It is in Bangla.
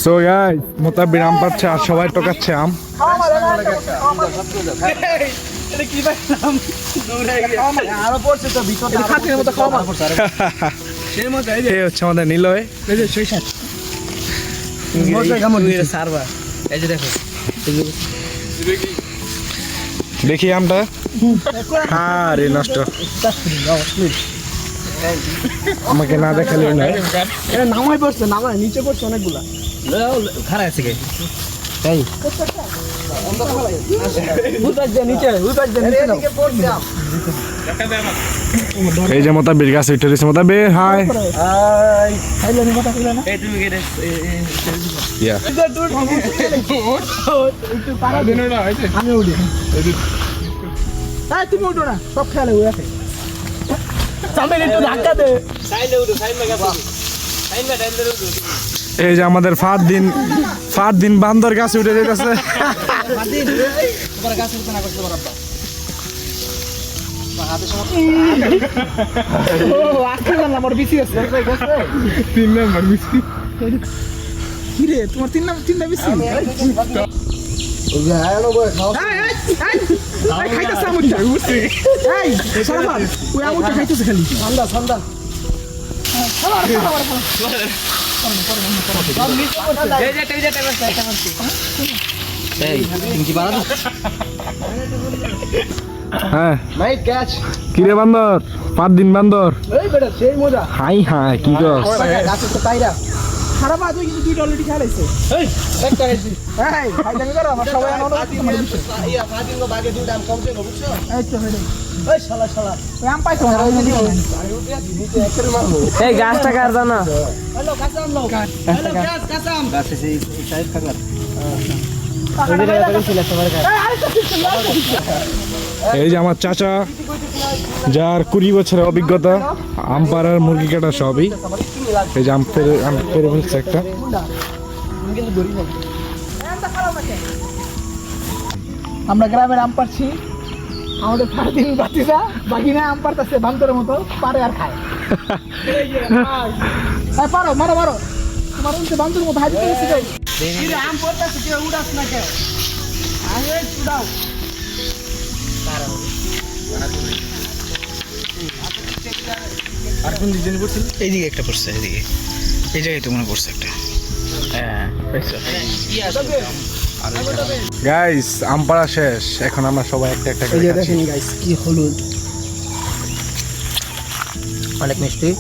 সো গাইস মোতাব্বির আম পাচ্ছে আর সবাই টকাচ্ছে আম। এই হচ্ছে আমাদের নিলয়। দেখি আমটা, আরে নষ্ট, আমাকে না দেখালে নয়। এটা নামাই পড়ছে, নামাই নিচে পড়ছে অনেকগুলা খারাপ আছে কে তাই এই যে মোতাব্বির গাছে উঠে দিয়েছে। মোতাব্বির হাই। তুমি উঠো না, সব খেয়ালে ওই আছে একটু ধাক্কা দে। এই যে আমাদের ফাদ দিন বান্দর গাছে উঠে যেতেছে। কিরে তোমার তিনটা বেশি খাইতেছে খালি ঠান্ডা ঠান্ডা হ্যাঁ কিরে বান্দর, 5 দিন বান্দর। হাই হাই কি গো খারাপ আছে কিন্তু দুইটা অলরেডি খেলাইছে এই গাছটা কার জানা এই যে আমার চাচা, যার 20 বছরের অভিজ্ঞতা আম পাড়ার, মুরগি কাটা সবই। এই যে আম পেরে ফেলছে একটা। আমরা গ্রামের আম পারছি, আমাদের সারাদিন বাতিরা বাকি না আম পারতেছে বান্তরের মতো, পারে আর খায়। পারো মারো মারো, তোমার উঠছে বান্তরের মতো হাজির করেছি। আম পড়তেছে কেউ উড়াস না কেউ, উড়াও আর কোন ডিজাইন পড়ছে? এইদিকে একটা পড়ছে, এইদিকে এই জায়গায় তো মনে পড়ছে একটা। হ্যাঁ গাইস আম পাড়া শেষ, এখন আমরা সবাই একটা একটা করে খাচ্ছি। দেখেন গাইস কি হলুদ, অনেক মিষ্টি।